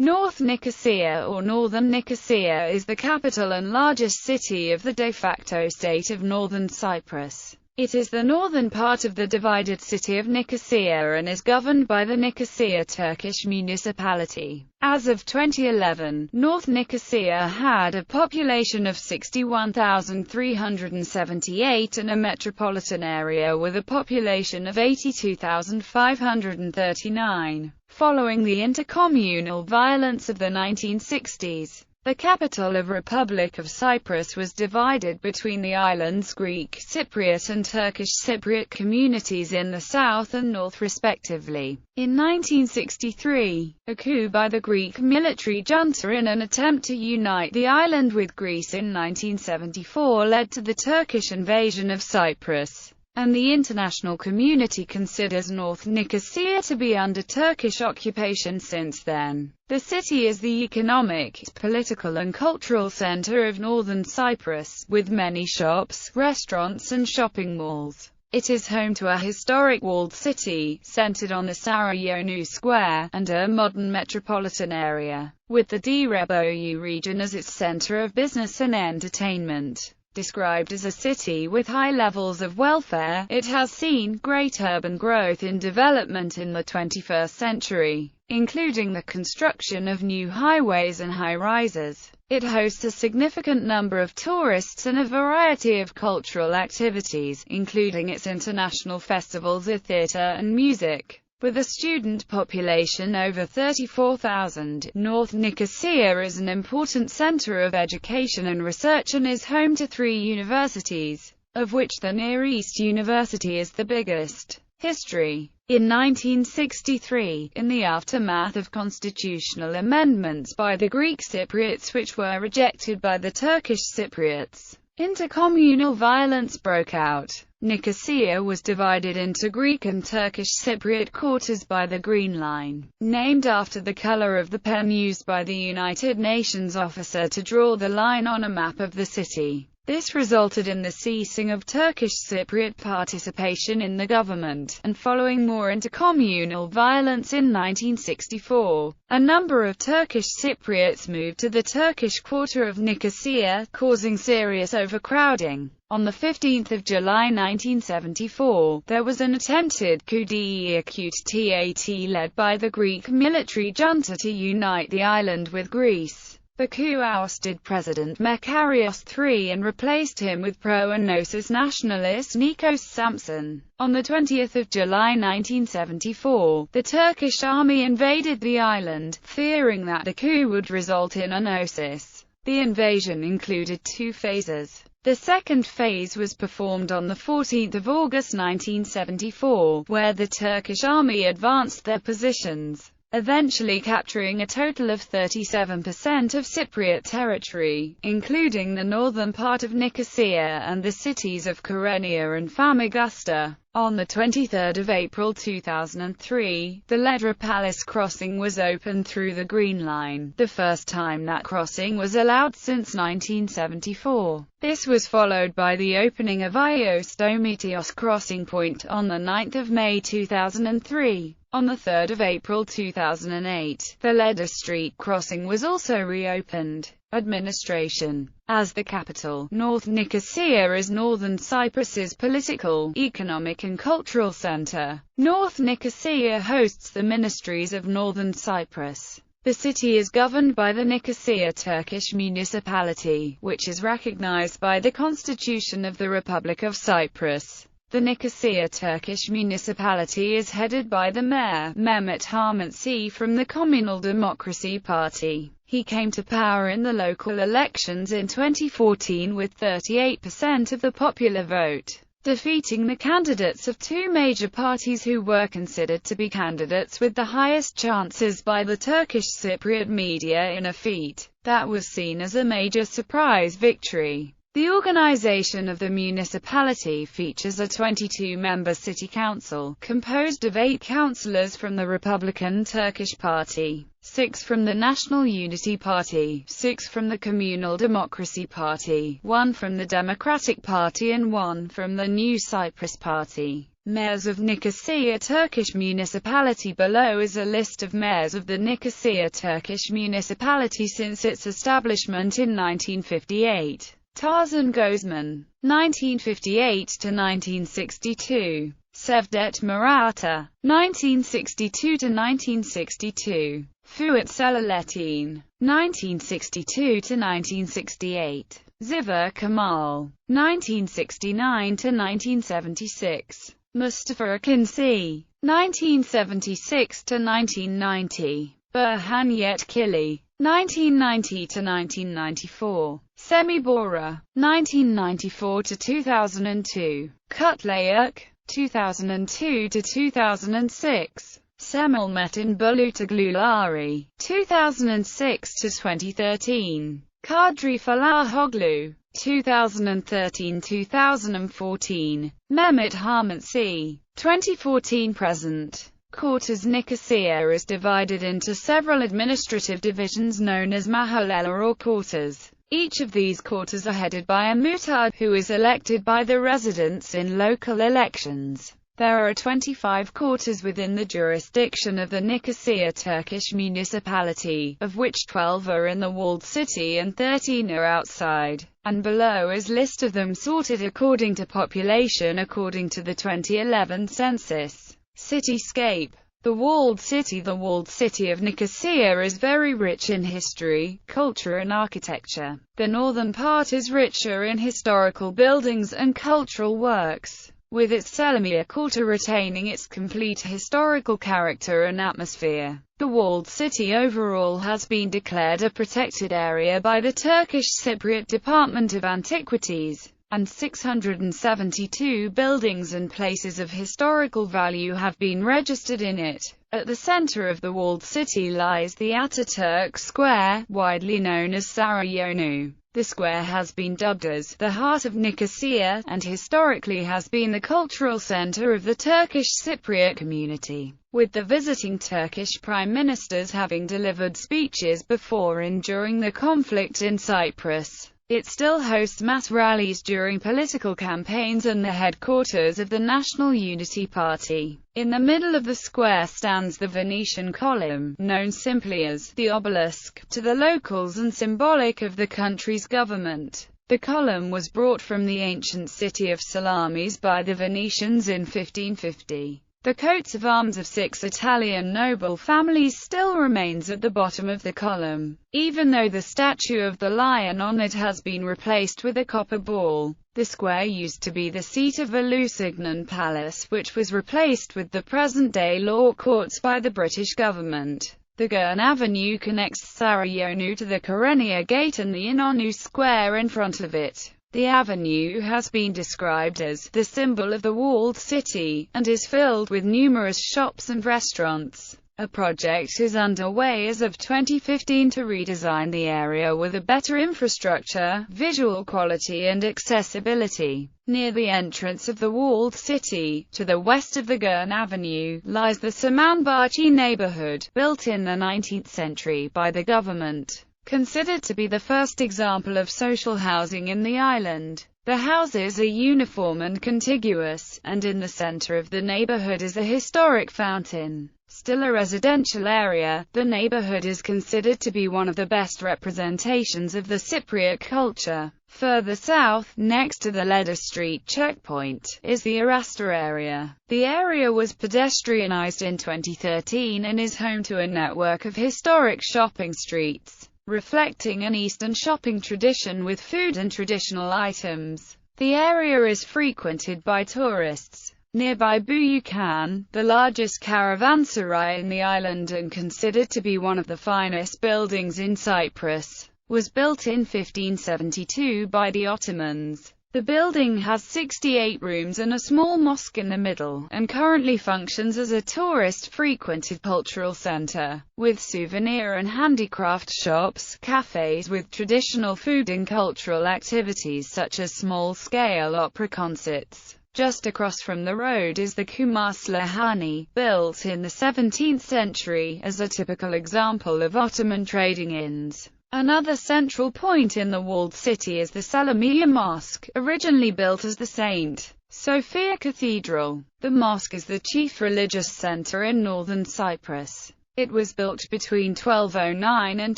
North Nicosia or Northern Nicosia is the capital and largest city of the de facto state of Northern Cyprus. It is the northern part of the divided city of Nicosia and is governed by the Nicosia Turkish municipality. As of 2011, North Nicosia had a population of 61,378 and a metropolitan area with a population of 82,539. Following the intercommunal violence of the 1960s, the capital of Republic of Cyprus was divided between the island's Greek Cypriot and Turkish Cypriot communities in the south and north respectively. In 1963, a coup by the Greek military junta in an attempt to unite the island with Greece in 1974 led to the Turkish invasion of Cyprus, and the international community considers North Nicosia to be under Turkish occupation since then. The city is the economic, political and cultural center of northern Cyprus, with many shops, restaurants and shopping malls. It is home to a historic walled city, centered on the Sarajevo Square, and a modern metropolitan area, with the Drebou region as its center of business and entertainment. Described as a city with high levels of welfare, it has seen great urban growth in development in the 21st century, including the construction of new highways and high-rises. It hosts a significant number of tourists and a variety of cultural activities, including its international festivals of theater and music. With a student population over 34,000, North Nicosia is an important center of education and research and is home to 3 universities, of which the Near East University is the biggest. History. In 1963, in the aftermath of constitutional amendments by the Greek Cypriots which were rejected by the Turkish Cypriots, intercommunal violence broke out. Nicosia was divided into Greek and Turkish Cypriot quarters by the Green Line, named after the color of the pen used by the United Nations officer to draw the line on a map of the city. This resulted in the ceasing of Turkish Cypriot participation in the government, and following more intercommunal violence in 1964, a number of Turkish Cypriots moved to the Turkish quarter of Nicosia, causing serious overcrowding. On 15 July 1974, there was an attempted coup d'état led by the Greek military junta to unite the island with Greece. The coup ousted President Makarios III and replaced him with pro-Enosis nationalist Nikos Seksen. On 20 July 1974, the Turkish army invaded the island, fearing that the coup would result in Enosis. The invasion included 2 phases. The second phase was performed on 14 August 1974, where the Turkish army advanced their positions, eventually capturing a total of 37% of Cypriot territory, including the northern part of Nicosia and the cities of Kyrenia and Famagusta. On 23 April 2003, the Ledra Palace crossing was opened through the Green Line, the first time that crossing was allowed since 1974. This was followed by the opening of Ios Domitios crossing point on 9 May 2003. On 3 April 2008, the Leda Street crossing was also reopened. Administration. As the capital, North Nicosia is northern Cyprus's political, economic and cultural center. North Nicosia hosts the ministries of northern Cyprus. The city is governed by the Nicosia Turkish municipality, which is recognized by the Constitution of the Republic of Cyprus. The Nicosia Turkish municipality is headed by the mayor, Mehmet Harmansi, from the Communal Democracy Party. He came to power in the local elections in 2014 with 38% of the popular vote, defeating the candidates of 2 major parties who were considered to be candidates with the highest chances by the Turkish Cypriot media in a feat that was seen as a major surprise victory. The organization of the municipality features a 22-member city council, composed of 8 councillors from the Republican Turkish Party, 6 from the National Unity Party, 6 from the Communal Democracy Party, 1 from the Democratic Party and 1 from the New Cyprus Party. Mayors of Nicosia Turkish municipality. Below is a list of mayors of the Nicosia Turkish municipality since its establishment in 1958. Tarzan Gozman, 1958 to 1962. Sevdet Murata, 1962 to 1962. Fuat Selahattin, 1962 to 1968. Ziver Kemal, 1969 to 1976. Mustafa Akinci, 1976 to 1990. Burhan Yetkili, 1990 to 1994. Semi Bora, 1994 to 2002. Kutlayuk, 2002 to 2006. Semel Metin Bulutaglulari, 2006 to 2013. Kadri Falahoglu, 2013-2014. Mehmet Hamatsi, 2014-present. Quarters. Nicosia is divided into several administrative divisions known as mahallela or quarters. Each of these quarters are headed by a muhtar, who is elected by the residents in local elections. There are 25 quarters within the jurisdiction of the Nicosia Turkish municipality, of which 12 are in the walled city and 13 are outside. And below is list of them sorted according to population according to the 2011 census. Cityscape. The walled city. The walled city of Nicosia is very rich in history, culture and architecture. The northern part is richer in historical buildings and cultural works, with its Selimiye quarter retaining its complete historical character and atmosphere. The walled city overall has been declared a protected area by the Turkish Cypriot Department of Antiquities, and 672 buildings and places of historical value have been registered in it. At the center of the walled city lies the Ataturk Square, widely known as Sarayonu. The square has been dubbed as the heart of Nicosia, and historically has been the cultural center of the Turkish Cypriot community, with the visiting Turkish prime ministers having delivered speeches before and during the conflict in Cyprus. It still hosts mass rallies during political campaigns and the headquarters of the National Unity Party. In the middle of the square stands the Venetian column, known simply as the obelisk to the locals and symbolic of the country's government. The column was brought from the ancient city of Salamis by the Venetians in 1550. The coats of arms of 6 Italian noble families still remains at the bottom of the column, even though the statue of the lion on it has been replaced with a copper ball. The square used to be the seat of the Lusignan Palace, which was replaced with the present-day law courts by the British government. The Gurn Avenue connects Sarayonu to the Kyrenia Gate and the Inonu Square in front of it. The avenue has been described as the symbol of the walled city, and is filled with numerous shops and restaurants. A project is underway as of 2015 to redesign the area with a better infrastructure, visual quality and accessibility. Near the entrance of the walled city, to the west of the Gurn Avenue, lies the Samanbachi neighborhood, built in the 19th century by the government. Considered to be the first example of social housing in the island. The houses are uniform and contiguous, and in the center of the neighborhood is a historic fountain. Still a residential area, the neighborhood is considered to be one of the best representations of the Cypriot culture. Further south, next to the Leda Street checkpoint, is the Arasta area. The area was pedestrianized in 2013 and is home to a network of historic shopping streets, reflecting an Eastern shopping tradition with food and traditional items. The area is frequented by tourists. Nearby Buyukan, the largest caravanserai in the island and considered to be one of the finest buildings in Cyprus, was built in 1572 by the Ottomans. The building has 68 rooms and a small mosque in the middle, and currently functions as a tourist-frequented cultural center, with souvenir and handicraft shops, cafes with traditional food and cultural activities such as small-scale opera concerts. Just across from the road is the Kumarslahani, built in the 17th century, as a typical example of Ottoman trading inns. Another central point in the walled city is the Selimiye Mosque, originally built as the St. Sophia Cathedral. The mosque is the chief religious center in northern Cyprus. It was built between 1209 and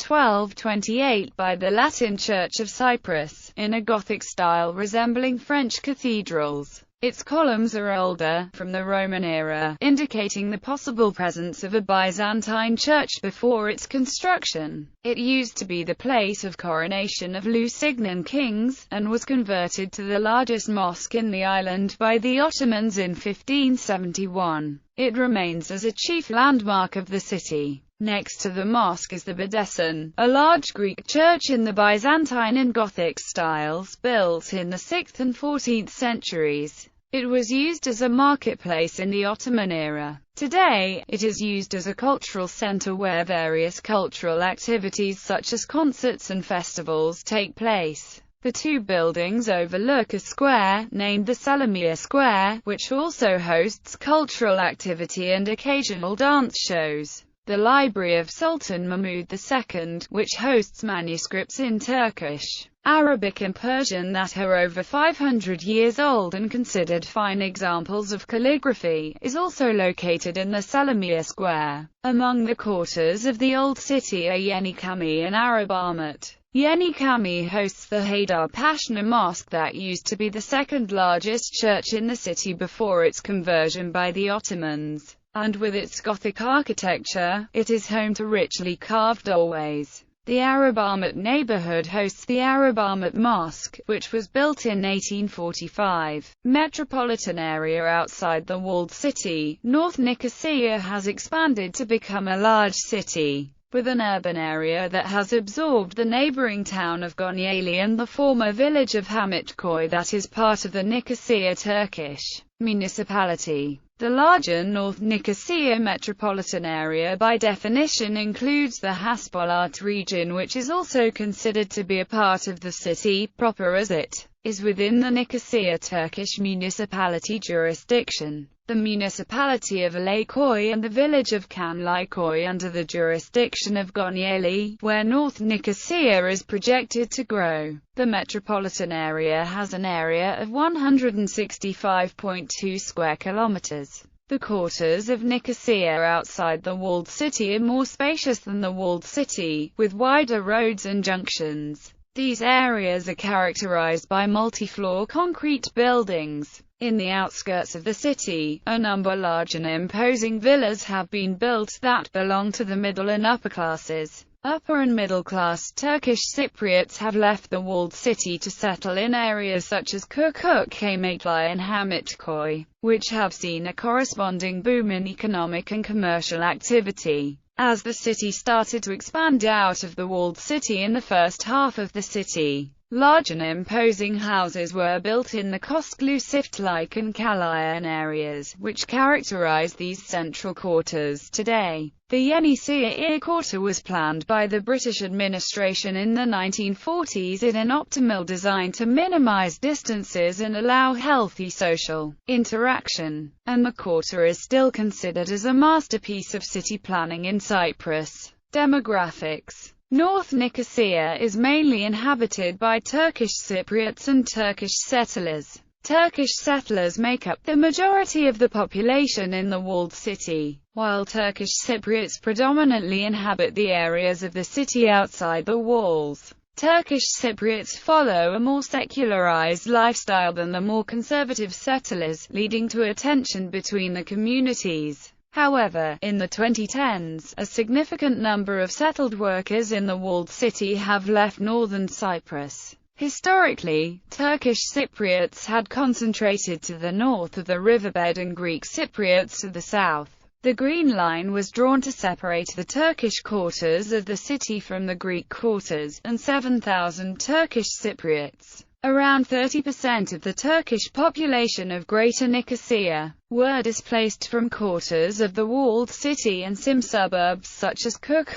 1228 by the Latin Church of Cyprus, in a Gothic style resembling French cathedrals. Its columns are older, from the Roman era, indicating the possible presence of a Byzantine church before its construction. It used to be the place of coronation of Lusignan kings, and was converted to the largest mosque in the island by the Ottomans in 1571. It remains as a chief landmark of the city. Next to the mosque is the Bedessun, a large Greek church in the Byzantine and Gothic styles, built in the 6th and 14th centuries. It was used as a marketplace in the Ottoman era. Today, it is used as a cultural center where various cultural activities such as concerts and festivals take place. The two buildings overlook a square, named the Selimiye Square, which also hosts cultural activity and occasional dance shows. The Library of Sultan Mahmud II, which hosts manuscripts in Turkish, Arabic and Persian that are over 500 years old and considered fine examples of calligraphy, is also located in the Selimiye Square. Among the quarters of the old city are Yeni Cami and Arab Ahmet. Yeni Cami hosts the Haydar Pasha Mosque that used to be the second largest church in the city before its conversion by the Ottomans. And with its Gothic architecture, it is home to richly carved doorways. The Arab Ahmet neighborhood hosts the Arab Ahmet Mosque, which was built in 1845. Metropolitan area outside the walled city, North Nicosia has expanded to become a large city, with an urban area that has absorbed the neighboring town of Gonyeli and the former village of Hamitköy that is part of the Nicosia Turkish municipality. The larger North Nicosia metropolitan area by definition includes the Hasbolat region, which is also considered to be a part of the city proper as it is within the Nicosia Turkish municipality jurisdiction. The municipality of Alayköy and the village of Kanlıköy under the jurisdiction of Gonyeli, where North Nicosia is projected to grow. The metropolitan area has an area of 165.2 square kilometers. The quarters of Nicosia outside the walled city are more spacious than the walled city, with wider roads and junctions. These areas are characterized by multi-floor concrete buildings. In the outskirts of the city, a number of large and imposing villas have been built that belong to the middle and upper classes. Upper and middle-class Turkish Cypriots have left the walled city to settle in areas such as kırk and Hamitköy, which have seen a corresponding boom in economic and commercial activity. As the city started to expand out of the walled city in the first half of the city, large and imposing houses were built in the Kosklu Siftlik and Kalayan areas, which characterize these central quarters today. The Yeni Şehir Quarter was planned by the British administration in the 1940s in an optimal design to minimize distances and allow healthy social interaction, and the quarter is still considered as a masterpiece of city planning in Cyprus. Demographics. North Nicosia is mainly inhabited by Turkish Cypriots and Turkish settlers. Turkish settlers make up the majority of the population in the walled city, while Turkish Cypriots predominantly inhabit the areas of the city outside the walls. Turkish Cypriots follow a more secularized lifestyle than the more conservative settlers, leading to a tension between the communities. However, in the 2010s, a significant number of settled workers in the walled city have left northern Cyprus. Historically, Turkish Cypriots had concentrated to the north of the riverbed and Greek Cypriots to the south. The Green Line was drawn to separate the Turkish quarters of the city from the Greek quarters, and 7,000 Turkish Cypriots, around 30% of the Turkish population of Greater Nicosia, were displaced from quarters of the walled city and some suburbs such as kırk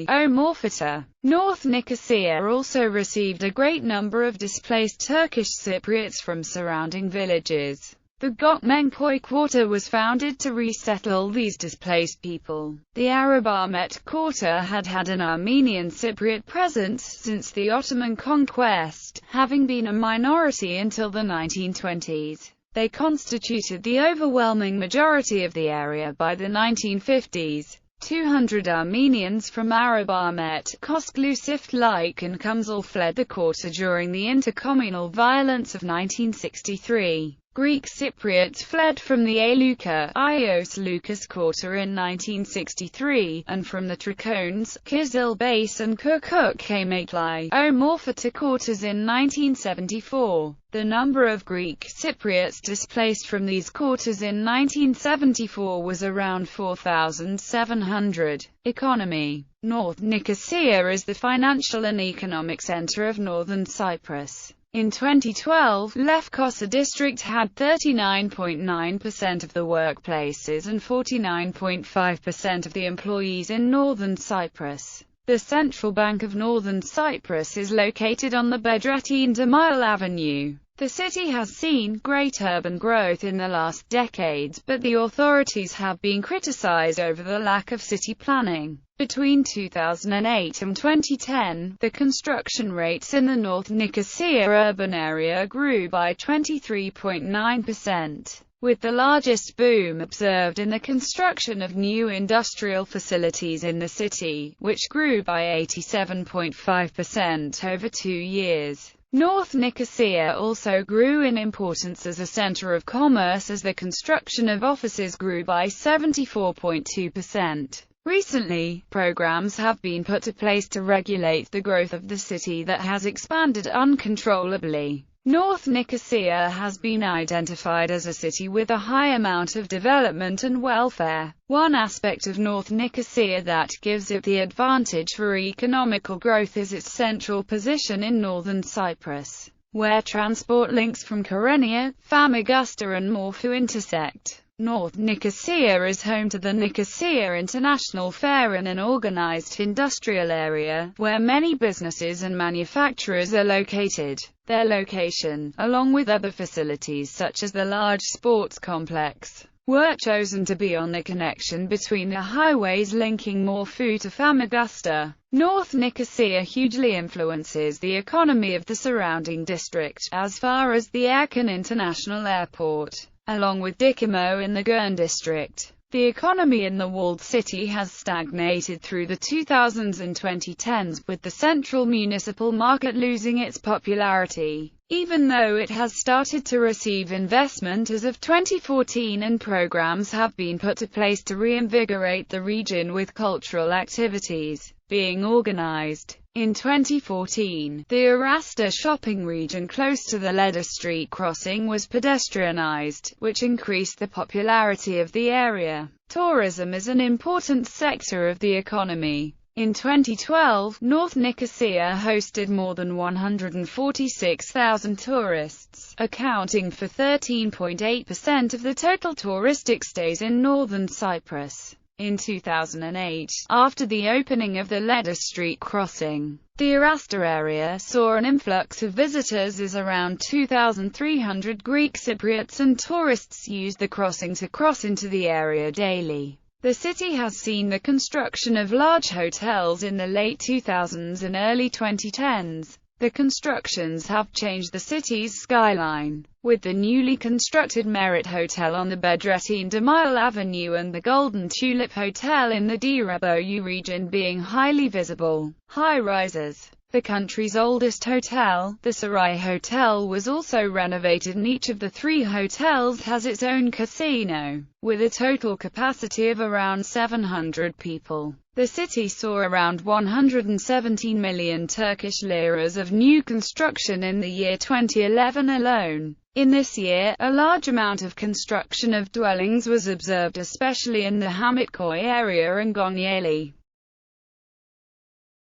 or Morfeta. North Nicosia also received a great number of displaced Turkish Cypriots from surrounding villages. The Gökmenköy quarter was founded to resettle these displaced people. The Arab Ahmet quarter had had an Armenian Cypriot presence since the Ottoman conquest, having been a minority until the 1920s. They constituted the overwhelming majority of the area by the 1950s. 200 Armenians from Arab Ahmet, Kosklu-Sift-like and Kumsal fled the quarter during the intercommunal violence of 1963. Greek Cypriots fled from the Aluka, Ios Lucas quarter in 1963, and from the Trakones, Kizil Base and Kırk Kamaklai, Omorfata quarters in 1974. The number of Greek Cypriots displaced from these quarters in 1974 was around 4,700. Economy. North Nicosia is the financial and economic center of northern Cyprus. In 2012, Lefkosa district had 39.9% of the workplaces and 49.5% of the employees in northern Cyprus. The Central Bank of Northern Cyprus is located on the Bedrettin Demirel Avenue. The city has seen great urban growth in the last decades, but the authorities have been criticized over the lack of city planning. Between 2008 and 2010, the construction rates in the North Nicosia urban area grew by 23.9%, with the largest boom observed in the construction of new industrial facilities in the city, which grew by 87.5% over 2 years. North Nicosia also grew in importance as a center of commerce as the construction of offices grew by 74.2%. Recently, programs have been put to place to regulate the growth of the city that has expanded uncontrollably. North Nicosia has been identified as a city with a high amount of development and welfare. One aspect of North Nicosia that gives it the advantage for economical growth is its central position in northern Cyprus, where transport links from Kyrenia, Famagusta and Morphu intersect. North Nicosia is home to the Nicosia International Fair and an organized industrial area, where many businesses and manufacturers are located. Their location, along with other facilities such as the large sports complex, were chosen to be on the connection between the highways linking Morphu to Famagusta. North Nicosia hugely influences the economy of the surrounding district, as far as the Erkan International Airport, along with Dikamo in the Gurn district. The economy in the walled city has stagnated through the 2000s and 2010s, with the central municipal market losing its popularity, even though it has started to receive investment as of 2014 and programs have been put to place to reinvigorate the region with cultural activities being organized. In 2014, the Arasta shopping region close to the Leda Street crossing was pedestrianized, which increased the popularity of the area. Tourism is an important sector of the economy. In 2012, North Nicosia hosted more than 146,000 tourists, accounting for 13.8% of the total touristic stays in northern Cyprus. In 2008, after the opening of the Leda Street crossing, the Arasta area saw an influx of visitors as around 2,300 Greek Cypriots and tourists used the crossing to cross into the area daily. The city has seen the construction of large hotels in the late 2000s and early 2010s. The constructions have changed the city's skyline, with the newly constructed Merit Hotel on the Bedrettin Demirel Avenue and the Golden Tulip Hotel in the Diraboyu region being highly visible. High-rises. The country's oldest hotel, the Sarai Hotel, was also renovated, and each of the 3 hotels has its own casino, with a total capacity of around 700 people. The city saw around 117 million Turkish liras of new construction in the year 2011 alone. In this year, a large amount of construction of dwellings was observed, especially in the Hamitköy area and Gonyeli.